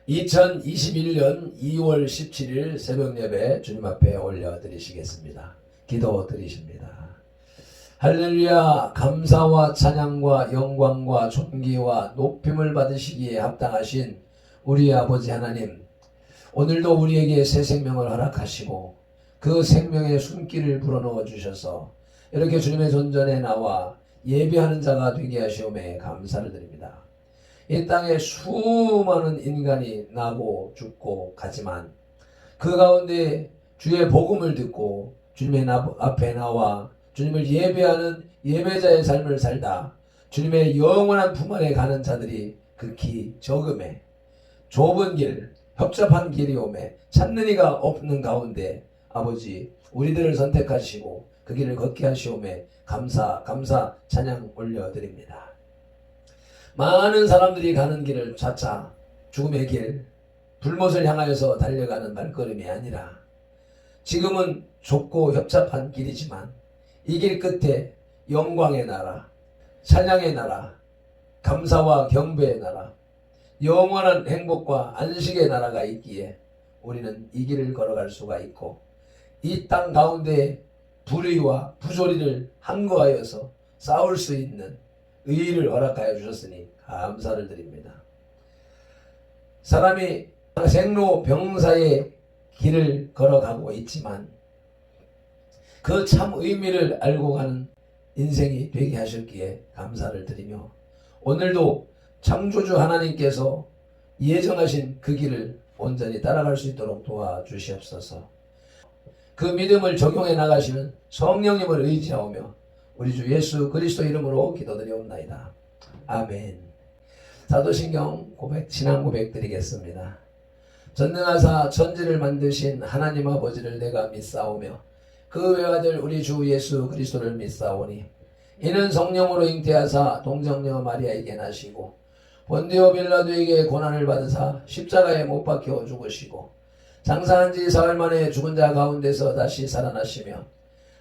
2021년 2월 17일 새벽 예배 주님 앞에 올려드리시겠습니다. 기도 드리십니다. 할렐루야. 감사와 찬양과 영광과 존귀와 높임을 받으시기에 합당하신 우리 아버지 하나님, 오늘도 우리에게 새 생명을 허락하시고 그 생명의 숨길을 불어넣어 주셔서 이렇게 주님의 존전에 나와 예배하는 자가 되게 하시오매 감사를 드립니다. 이 땅에 수많은 인간이 나고 죽고 가지만 그 가운데 주의 복음을 듣고 주님의 앞에 나와 주님을 예배하는 예배자의 삶을 살다 주님의 영원한 품 안에 가는 자들이 극히 적음에 좁은 길, 협잡한 길이 오매 찾는 이가 없는 가운데 아버지 우리들을 선택하시고 그 길을 걷게 하시오매 감사 찬양 올려드립니다. 많은 사람들이 가는 길을 차차 죽음의 길, 불못을 향하여서 달려가는 발걸음이 아니라 지금은 좁고 협잡한 길이지만 이 길 끝에 영광의 나라, 찬양의 나라, 감사와 경배의 나라, 영원한 행복과 안식의 나라가 있기에 우리는 이 길을 걸어갈 수가 있고 이 땅 가운데 불의와 부조리를 항거하여서 싸울 수 있는 의의를 허락하여 주셨으니 감사를 드립니다. 사람이 생로병사의 길을 걸어가고 있지만 그 참 의미를 알고 가는 인생이 되게 하셨기에 감사를 드리며 오늘도 창조주 하나님께서 예정하신 그 길을 온전히 따라갈 수 있도록 도와주시옵소서. 그 믿음을 적용해 나가시는 성령님을 의지하오며 우리 주 예수 그리스도 이름으로 기도드리옵나이다. 아멘. 사도신경 고백, 신앙 고백 드리겠습니다. 전능하사 천지를 만드신 하나님 아버지를 내가 믿사오며 그 외아들 우리 주 예수 그리스도를 믿사오니 이는 성령으로 잉태하사 동정녀 마리아에게 나시고 본디오 빌라도에게 고난을 받으사 십자가에 못 박혀 죽으시고 장사한 지 사흘 만에 죽은 자 가운데서 다시 살아나시며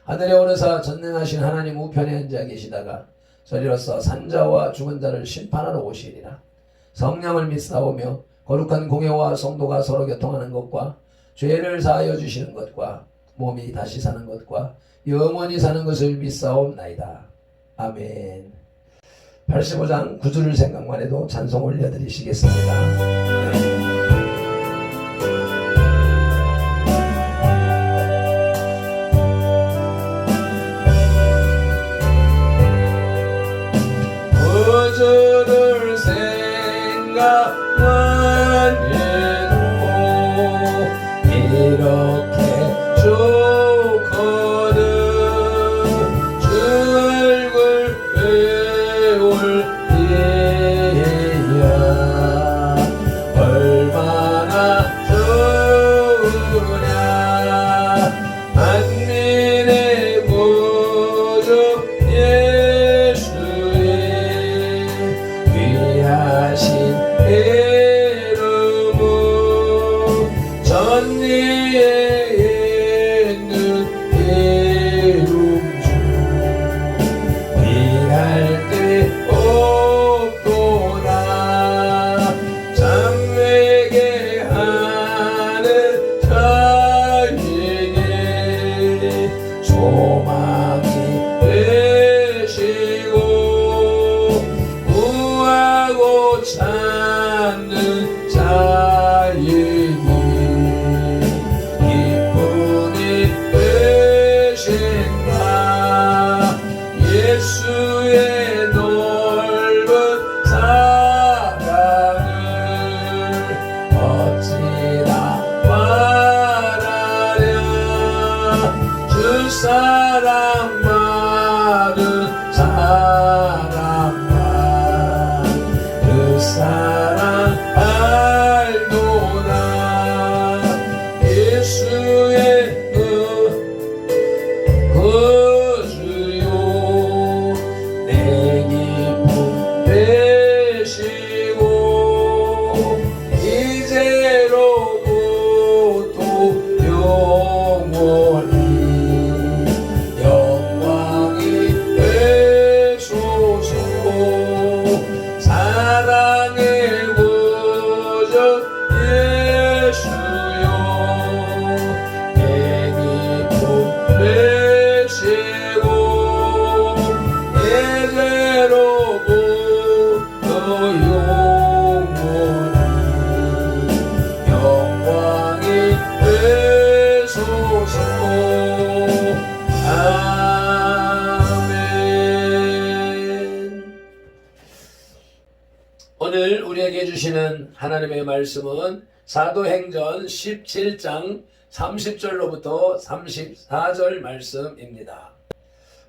하늘에 오르사 전능하신 하나님 우편에 앉아 계시다가 저리로서 산자와 죽은 자를 심판하러 오시리라. 성령을 믿사오며 거룩한 공회와 성도가 서로 교통하는 것과 죄를 사하여 주시는 것과 몸이 다시 사는 것과 영원히 사는 것을 믿사옵나이다. 아멘. 85장 9절을 생각만 해도 찬송 올려드리시겠습니다. 구주를 생각만 해도 이렇게 좋거든. 죽을 배울 때야 얼마나 좋으냐. 만민의 구주 예수의 귀하신 이름은 전리에 있는 이름 중 비할 데 없도다. 잠에게 하는 자에게 소망이 되시고 구하고 찾는 자에게 기쁨이 되신다. 예수의 넓은 사랑을 어찌나 말하랴. 주 사랑 많은 사랑만 그 사랑 알도다. 예수의 구주요 내 기쁨 되시고 이제로부터 영원히 하나님의 말씀은 사도행전 17장 30절로부터 34절 말씀입니다.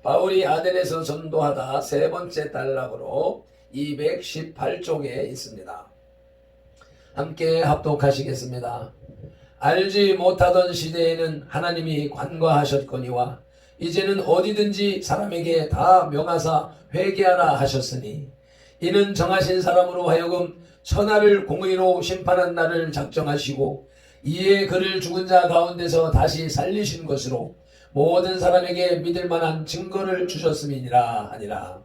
바울이 아덴에서 전도하다 세 번째 단락으로 218쪽에 있습니다. 함께 합독하시겠습니다. 알지 못하던 시대에는 하나님이 관과하셨거니와 이제는 어디든지 사람에게 다 명하사 회개하라 하셨으니 이는 정하신 사람으로 하여금 천하를 공의로 심판한 날을 작정하시고 이에 그를 죽은 자 가운데서 다시 살리신 것으로 모든 사람에게 믿을 만한 증거를 주셨음이니라 하니라.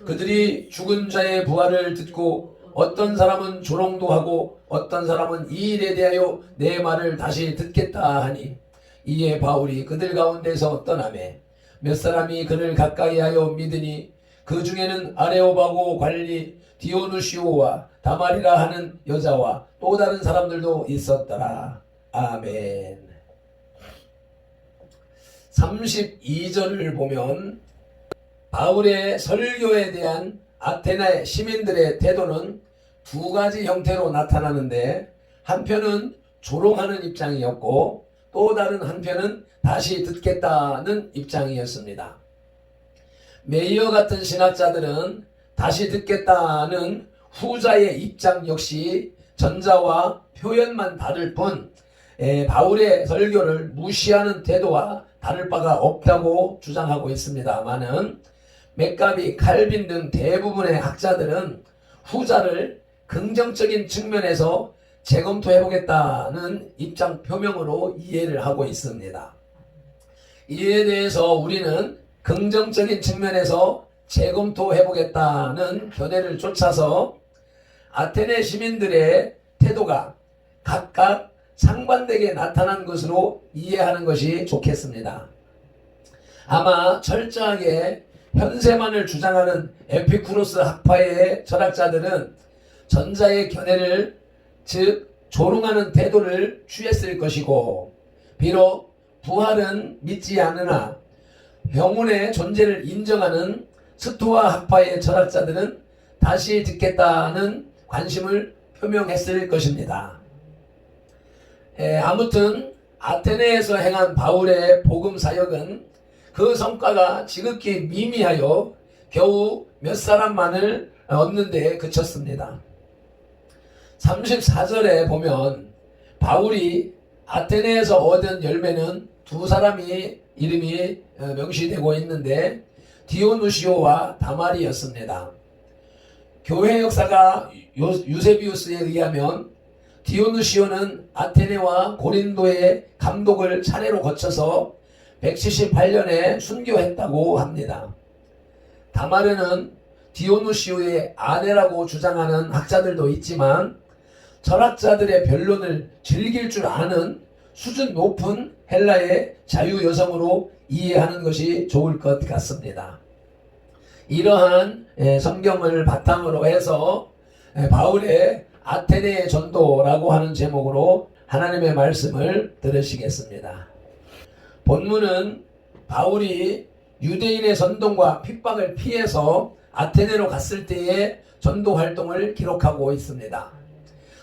그들이 죽은 자의 부활을 듣고 어떤 사람은 조롱도 하고 어떤 사람은 이 일에 대하여 내 말을 다시 듣겠다 하니 이에 바울이 그들 가운데서 떠나매 몇 사람이 그를 가까이하여 믿으니 그 중에는 아레오바고 관리 디오누시오와 다말이라 하는 여자와 또 다른 사람들도 있었더라. 아멘. 32절을 보면 바울의 설교에 대한 아테네 시민들의 태도는 두 가지 형태로 나타나는데 한편은 조롱하는 입장이었고 또 다른 한편은 다시 듣겠다는 입장이었습니다. 메이어 같은 신학자들은 다시 듣겠다는 후자의 입장 역시 전자와 표현만 다를 뿐 바울의 설교를 무시하는 태도와 다를 바가 없다고 주장하고 있습니다만은 맥가비, 칼빈 등 대부분의 학자들은 후자를 긍정적인 측면에서 재검토해보겠다는 입장 표명으로 이해를 하고 있습니다. 이에 대해서 우리는 긍정적인 측면에서 재검토해보겠다는 견해를 쫓아서 아테네 시민들의 태도가 각각 상반되게 나타난 것으로 이해하는 것이 좋겠습니다. 아마 철저하게 현세만을 주장하는 에피쿠로스 학파의 철학자들은 전자의 견해를 즉 조롱하는 태도를 취했을 것이고 비록 부활은 믿지 않으나 영혼의 존재를 인정하는 스토아 학파의 철학자들은 다시 듣겠다는 관심을 표명했을 것입니다. 아무튼 아테네에서 행한 바울의 복음 사역은 그 성과가 지극히 미미하여 겨우 몇 사람만을 얻는 데 그쳤습니다. 34절에 보면 바울이 아테네에서 얻은 열매는 두 사람이 이름이 명시되고 있는데 디오누시오와 다말이었습니다. 교회 역사가 유세비우스에 의하면 디오누시오는 아테네와 고린도의 감독을 차례로 거쳐서 178년에 순교했다고 합니다. 다말은 디오누시오의 아내라고 주장하는 학자들도 있지만 철학자들의 변론을 즐길 줄 아는 수준 높은 헬라의 자유 여성으로 이해하는 것이 좋을 것 같습니다. 이러한 성경을 바탕으로 해서 바울의 아테네의 전도라고 하는 제목으로 하나님의 말씀을 들으시겠습니다. 본문은 바울이 유대인의 선동과 핍박을 피해서 아테네로 갔을 때의 전도 활동을 기록하고 있습니다.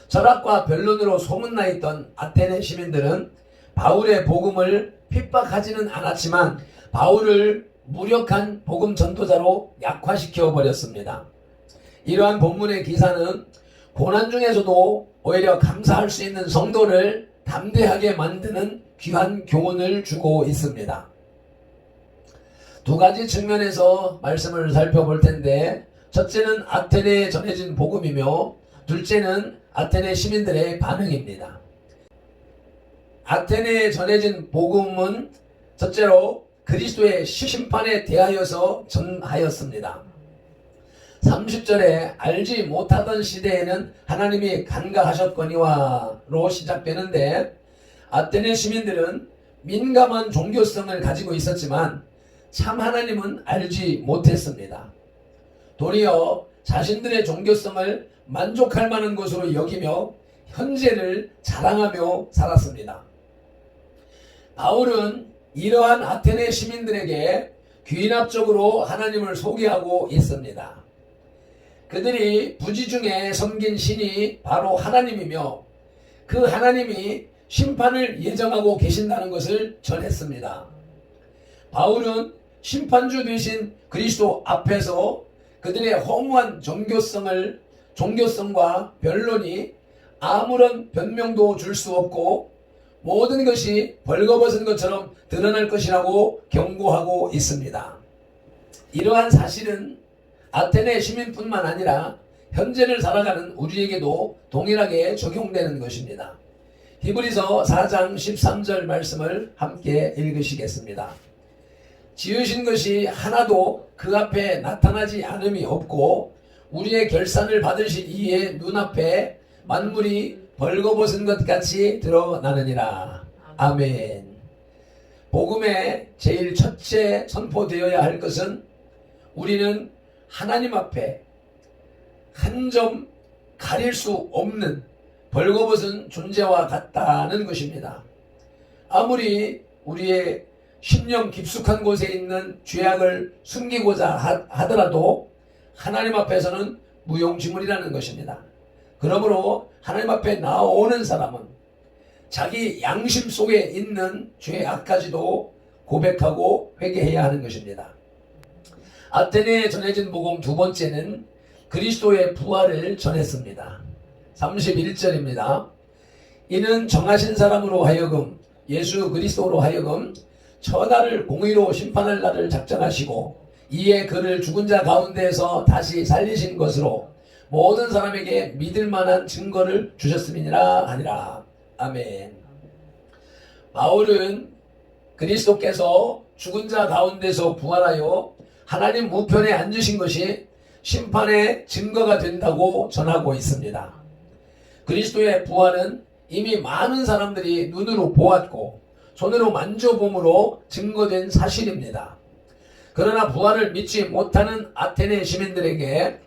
철학과 변론으로 소문나 있던 아테네 시민들은 바울의 복음을 핍박하지는 않았지만 바울을 무력한 복음 전도자로 약화시켜 버렸습니다. 이러한 본문의 기사는 고난 중에서도 오히려 감사할 수 있는 성도를 담대하게 만드는 귀한 교훈을 주고 있습니다. 두 가지 측면에서 말씀을 살펴볼 텐데 첫째는 아테네에 전해진 복음이며 둘째는 아테네 시민들의 반응입니다. 아테네에 전해진 복음은 첫째로 그리스도의 심판에 대하여서 전하였습니다. 30절에 알지 못하던 시대에는 하나님이 간과하셨거니와로 시작되는데 아테네 시민들은 민감한 종교성을 가지고 있었지만 참 하나님은 알지 못했습니다. 도리어 자신들의 종교성을 만족할 만한 것으로 여기며 현재를 자랑하며 살았습니다. 바울은 이러한 아테네 시민들에게 귀납적으로 하나님을 소개하고 있습니다. 그들이 부지 중에 섬긴 신이 바로 하나님이며 그 하나님이 심판을 예정하고 계신다는 것을 전했습니다. 바울은 심판주 되신 그리스도 앞에서 그들의 허무한 종교성과 변론이 아무런 변명도 줄 수 없고 모든 것이 벌거벗은 것처럼 드러날 것이라고 경고하고 있습니다. 이러한 사실은 아테네 시민뿐만 아니라 현재를 살아가는 우리에게도 동일하게 적용되는 것입니다. 히브리서 4장 13절 말씀을 함께 읽으시겠습니다. 지으신 것이 하나도 그 앞에 나타나지 않음이 없고 우리의 결산을 받으실 이의 눈앞에 만물이 벌거벗은 것 같이 드러나느니라. 아멘. 복음의 제일 첫째 선포되어야 할 것은 우리는 하나님 앞에 한 점 가릴 수 없는 벌거벗은 존재와 같다는 것입니다. 아무리 우리의 심령 깊숙한 곳에 있는 죄악을 숨기고자 하더라도 하나님 앞에서는 무용지물이라는 것입니다. 그러므로 하나님 앞에 나오는 사람은 자기 양심 속에 있는 죄악까지도 고백하고 회개해야 하는 것입니다. 아테네에 전해진 복음 두 번째는 그리스도의 부활을 전했습니다. 31절입니다. 이는 정하신 사람으로 하여금 예수 그리스도로 하여금 천하를 공의로 심판할 날을 작정하시고 이에 그를 죽은 자 가운데에서 다시 살리신 것으로 모든 사람에게 믿을 만한 증거를 주셨음이니라 하니라. 아멘. 바울은 그리스도께서 죽은 자 가운데서 부활하여 하나님 우편에 앉으신 것이 심판의 증거가 된다고 전하고 있습니다. 그리스도의 부활은 이미 많은 사람들이 눈으로 보았고 손으로 만져봄으로 증거된 사실입니다. 그러나 부활을 믿지 못하는 아테네 시민들에게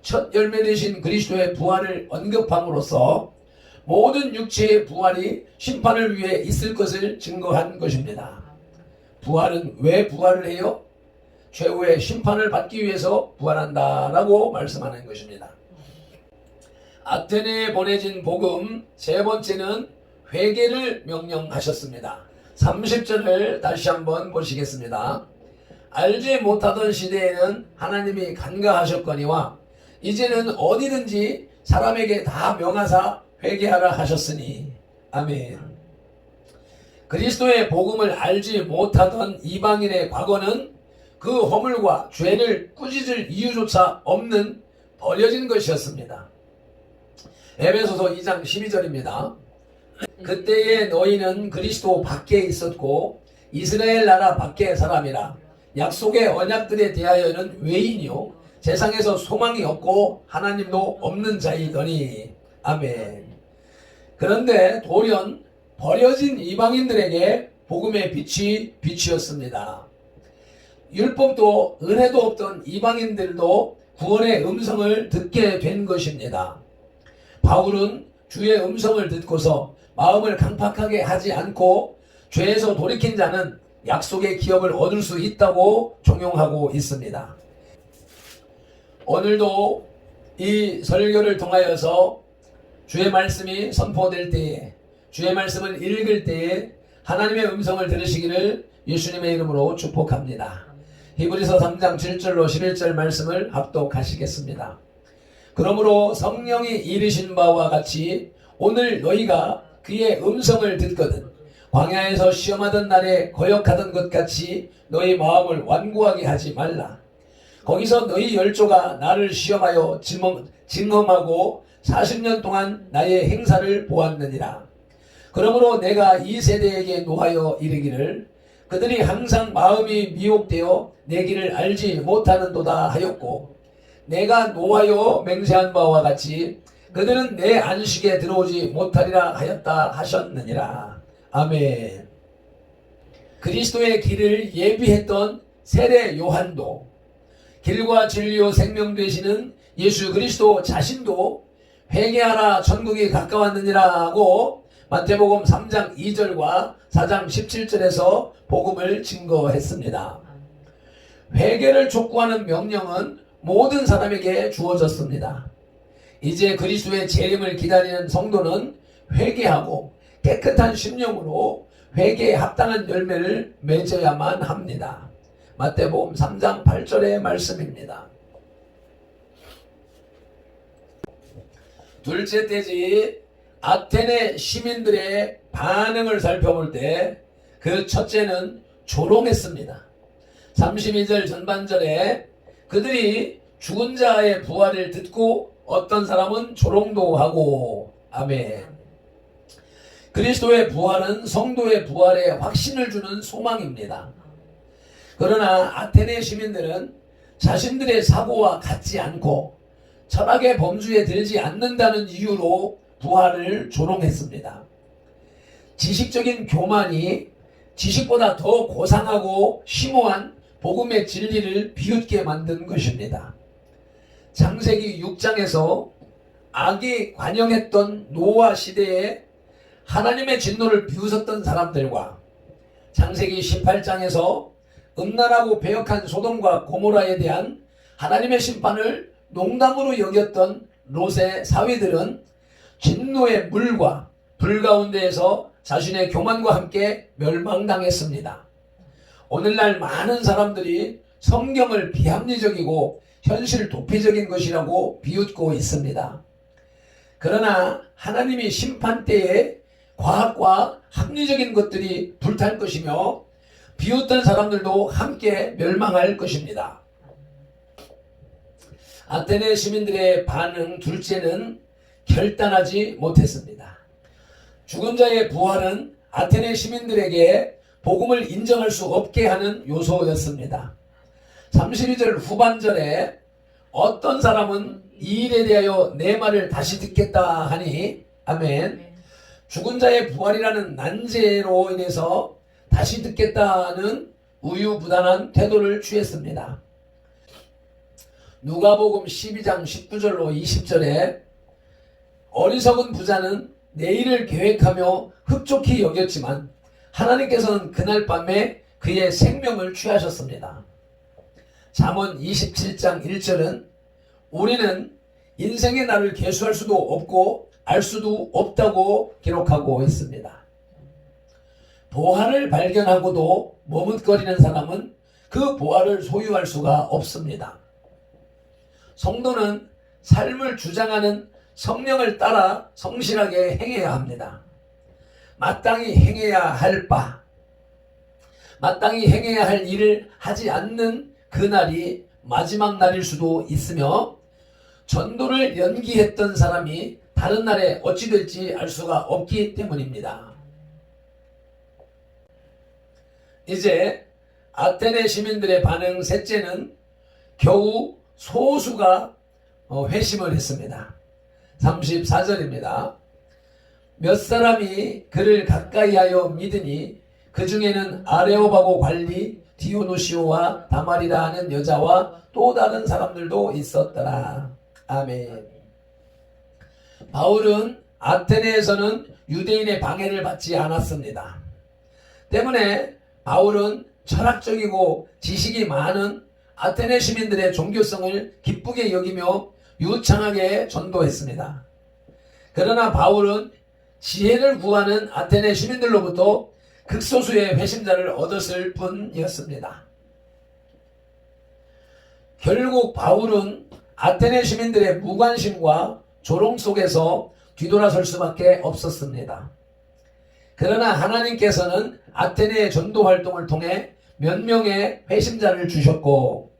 첫 열매 되신 그리스도의 부활을 언급함으로써 모든 육체의 부활이 심판을 위해 있을 것을 증거한 것입니다. 부활은 왜 부활을 해요? 최후의 심판을 받기 위해서 부활한다라고 말씀하는 것입니다. 아테네에 보내진 복음 세 번째는 회개를 명령하셨습니다. 30절을 다시 한번 보시겠습니다. 알지 못하던 시대에는 하나님이 간과하셨거니와 이제는 어디든지 사람에게 다 명하사 회개하라 하셨으니. 아멘. 그리스도의 복음을 알지 못하던 이방인의 과거는 그 허물과 죄를 꾸짖을 이유조차 없는 버려진 것이었습니다. 에베소서 2장 12절입니다. 그때에 너희는 그리스도 밖에 있었고 이스라엘 나라 밖의 사람이라 약속의 언약들에 대하여는 외인이요 세상에서 소망이 없고 하나님도 없는 자이더니. 아멘. 그런데 돌연 버려진 이방인들에게 복음의 빛이 빛이었습니다. 율법도 은혜도 없던 이방인들도 구원의 음성을 듣게 된 것입니다. 바울은 주의 음성을 듣고서 마음을 강팍하게 하지 않고 죄에서 돌이킨 자는 약속의 기업을 얻을 수 있다고 종용하고 있습니다. 오늘도 이 설교를 통하여서 주의 말씀이 선포될 때에, 주의 말씀을 읽을 때에 하나님의 음성을 들으시기를 예수님의 이름으로 축복합니다. 히브리서 3장 7절로 11절 말씀을 합독하시겠습니다. 그러므로 성령이 이르신 바와 같이 오늘 너희가 그의 음성을 듣거든 광야에서 시험하던 날에 거역하던 것 같이 너희 마음을 완고하게 하지 말라. 거기서 너희 열조가 나를 시험하여 증험하고 40년 동안 나의 행사를 보았느니라. 그러므로 내가 이 세대에게 노하여 이르기를 그들이 항상 마음이 미혹되어 내 길을 알지 못하는도다 하였고 내가 노하여 맹세한 바와 같이 그들은 내 안식에 들어오지 못하리라 하였다 하셨느니라. 아멘. 그리스도의 길을 예비했던 세례 요한도 길과 진리요 생명 되시는 예수 그리스도 자신도 회개하라 천국이 가까웠느니라고 마태복음 3장 2절과 4장 17절에서 복음을 증거했습니다. 회개를 촉구하는 명령은 모든 사람에게 주어졌습니다. 이제 그리스도의 재림을 기다리는 성도는 회개하고 깨끗한 심령으로 회개에 합당한 열매를 맺어야만 합니다. 마태복음 3장 8절의 말씀입니다. 둘째 떼지 아테네 시민들의 반응을 살펴볼 때 그 첫째는 조롱했습니다. 32절 전반절에 그들이 죽은 자의 부활을 듣고 어떤 사람은 조롱도 하고, 아멘. 그리스도의 부활은 성도의 부활에 확신을 주는 소망입니다. 그러나 아테네 시민들은 자신들의 사고와 같지 않고 철학의 범주에 들지 않는다는 이유로 부활을 조롱했습니다. 지식적인 교만이 지식보다 더 고상하고 심오한 복음의 진리를 비웃게 만든 것입니다. 창세기 6장에서 악이 관영했던 노아 시대에 하나님의 진노를 비웃었던 사람들과 창세기 18장에서 음란하고 배역한 소돔과 고모라에 대한 하나님의 심판을 농담으로 여겼던 롯의 사위들은 진노의 물과 불 가운데에서 자신의 교만과 함께 멸망당했습니다. 오늘날 많은 사람들이 성경을 비합리적이고 현실 도피적인 것이라고 비웃고 있습니다. 그러나 하나님이 심판 때에 과학과 합리적인 것들이 불탈 것이며 비웃던 사람들도 함께 멸망할 것입니다. 아테네 시민들의 반응 둘째는 결단하지 못했습니다. 죽은 자의 부활은 아테네 시민들에게 복음을 인정할 수 없게 하는 요소였습니다. 32절 후반절에 어떤 사람은 이 일에 대하여 내 말을 다시 듣겠다 하니, 아멘. 죽은 자의 부활이라는 난제로 인해서 다시 듣겠다는 우유부단한 태도를 취했습니다. 누가복음 12장 19절로 20절에 어리석은 부자는 내일을 계획하며 흡족히 여겼지만 하나님께서는 그날 밤에 그의 생명을 취하셨습니다. 잠언 27장 1절은 우리는 인생의 날을 계수할 수도 없고 알 수도 없다고 기록하고 있습니다. 보화를 발견하고도 머뭇거리는 사람은 그 보화를 소유할 수가 없습니다. 성도는 삶을 주장하는 성령을 따라 성실하게 행해야 합니다. 마땅히 행해야 할 바, 마땅히 행해야 할 일을 하지 않는 그날이 마지막 날일 수도 있으며 전도를 연기했던 사람이 다른 날에 어찌 될지 알 수가 없기 때문입니다. 이제 아테네 시민들의 반응 셋째는 겨우 소수가 회심을 했습니다. 34절입니다. 몇 사람이 그를 가까이하여 믿으니 그 중에는 아레오바고 관리 디오누시오와 다말이라 하는 여자와 또 다른 사람들도 있었더라. 아멘. 바울은 아테네에서는 유대인의 방해를 받지 않았습니다. 때문에 바울은 철학적이고 지식이 많은 아테네 시민들의 종교성을 기쁘게 여기며 유창하게 전도했습니다. 그러나 바울은 지혜를 구하는 아테네 시민들로부터 극소수의 회심자를 얻었을 뿐이었습니다. 결국 바울은 아테네 시민들의 무관심과 조롱 속에서 뒤돌아설 수밖에 없었습니다. 그러나 하나님께서는 아테네의 전도 활동을 통해 몇 명의 회심자를 주셨고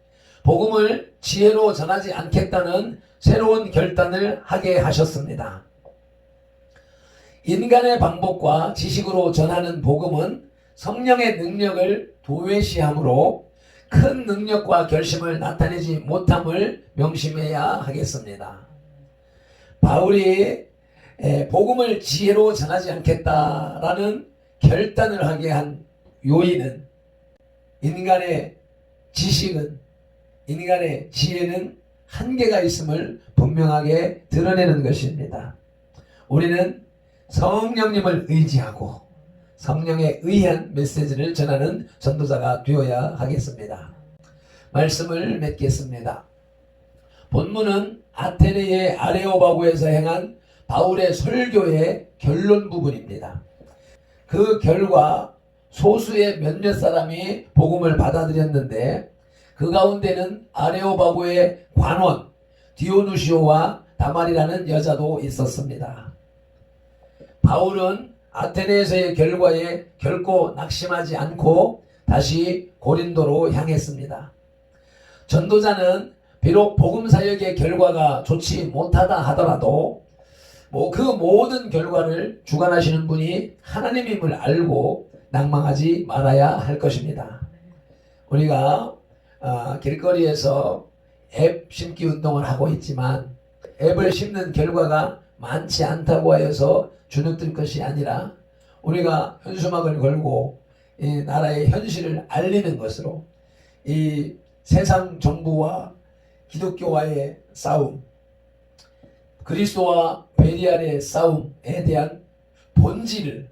복음을 지혜로 전하지 않겠다는 새로운 결단을 하게 하셨습니다. 인간의 방법과 지식으로 전하는 복음은 성령의 능력을 도외시하므로 큰 능력과 결심을 나타내지 못함을 명심해야 하겠습니다. 바울이 복음을 지혜로 전하지 않겠다라는 결단을 하게 한 요인은 인간의 지식은, 인간의 지혜는 한계가 있음을 분명하게 드러내는 것입니다. 우리는 성령님을 의지하고 성령에 의한 메시지를 전하는 전도자가 되어야 하겠습니다. 말씀을 맺겠습니다. 본문은 아테네의 아레오바고에서 행한 바울의 설교의 결론 부분입니다. 그 결과 소수의 몇몇 사람이 복음을 받아들였는데 그 가운데는 아레오바고의 관원 디오누시오와 다말이라는 여자도 있었습니다. 바울은 아테네에서의 결과에 결코 낙심하지 않고 다시 고린도로 향했습니다. 전도자는 비록 복음 사역의 결과가 좋지 못하다 하더라도 그 모든 결과를 주관하시는 분이 하나님임을 알고 낭망하지 말아야 할 것입니다. 우리가 길거리에서 앱 심기 운동을 하고 있지만 앱을 심는 결과가 많지 않다고 하여서 주눅들 것이 아니라 우리가 현수막을 걸고 이 나라의 현실을 알리는 것으로 이 세상 정부와 기독교와의 싸움, 그리스도와 베리알의 싸움에 대한 본질을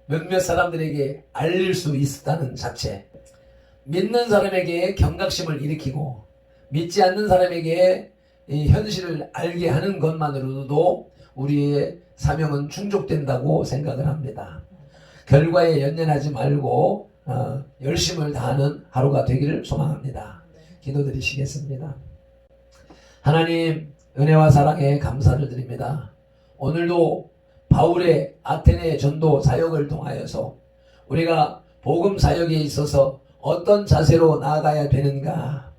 몇몇 사람들에게 알릴 수 있다는 자체, 믿는 사람에게 경각심을 일으키고 믿지 않는 사람에게 이 현실을 알게 하는 것만으로도 우리의 사명은 충족된다고 생각을 합니다. 결과에 연연하지 말고 열심을 다하는 하루가 되기를 소망합니다. 기도드리시겠습니다. 하나님, 은혜와 사랑에 감사를 드립니다. 오늘도 바울의 아테네 전도 사역을 통하여서 우리가 복음 사역에 있어서 어떤 자세로 나아가야 되는가,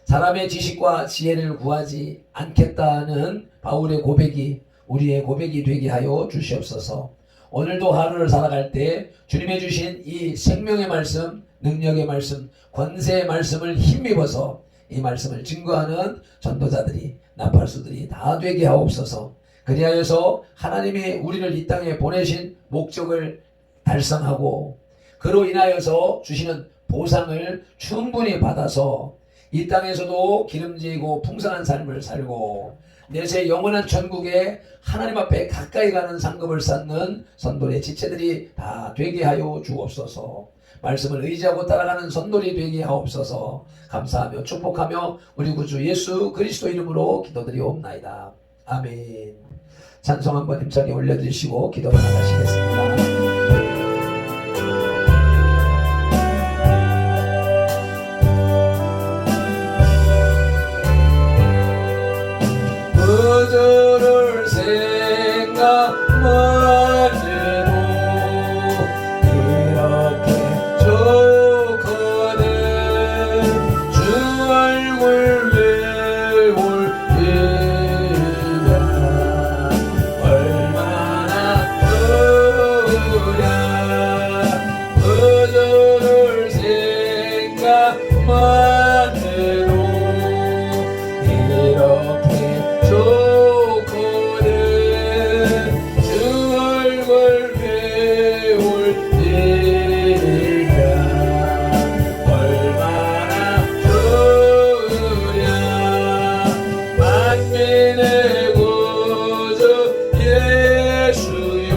사람의 지식과 지혜를 구하지 않겠다는 바울의 고백이 우리의 고백이 되게 하여 주시옵소서. 오늘도 하루를 살아갈 때 주님의 주신 이 생명의 말씀, 능력의 말씀, 권세의 말씀을 힘입어서 이 말씀을 증거하는 전도자들이, 나팔수들이 다 되게 하옵소서. 그리하여서 하나님이 우리를 이 땅에 보내신 목적을 달성하고 그로 인하여서 주시는 보상을 충분히 받아서 이 땅에서도 기름지고 풍성한 삶을 살고 내세 영원한 천국에 하나님 앞에 가까이 가는 상급을 쌓는 선돌의 지체들이 다 되게 하여 주옵소서. 말씀을 의지하고 따라가는 선돌이 되게 하옵소서. 감사하며 축복하며 우리 구주 예수 그리스도 이름으로 기도드리옵나이다. 아멘. 찬송 한번 힘차게 올려주시고 기도로 나가시겠습니다. 그들을 생각만해도 이렇게 좋거든. 주 얼굴 배울 때면 얼마나 좋으랴. 그들을 생각만해도 이렇게 좋거든. 주 얼굴 배울 때가 얼마나 좋으랴. 만민의 구주 예수요,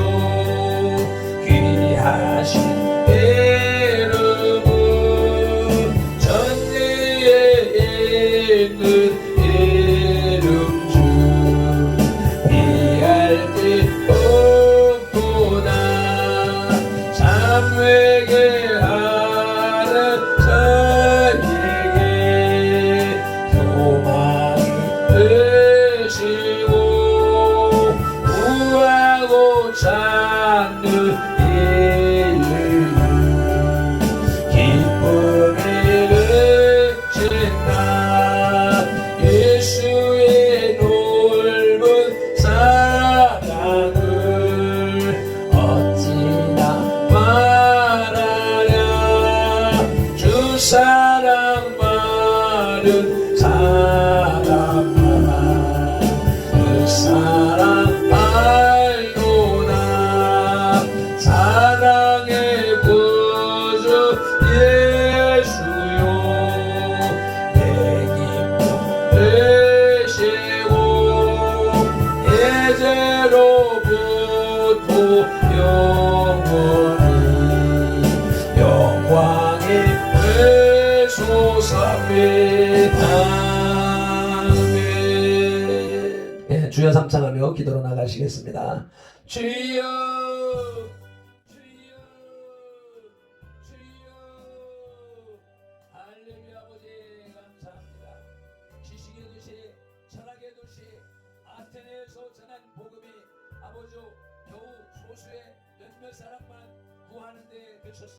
귀하신 이름은 천지에 있는 이름 중 비할 데 없구나. 참 회개하는 자에게 교만이 되시고 구하고 찾는 이름 기쁨이 되신다. 예수의 넓은 사랑을 어찌나 말하랴. 주 사랑 많은 사람만 그 사랑 알도다. 주여 삼창하며 기도로 나가시겠습니다. 주여 주여 주여 할렐루야. 아버지 감사합니다. 지식의 도시 철학의 도시 아테네에서 전한 복음이 아버지 겨우 소수의 몇몇 사람만 구하는 데 그쳤습니다.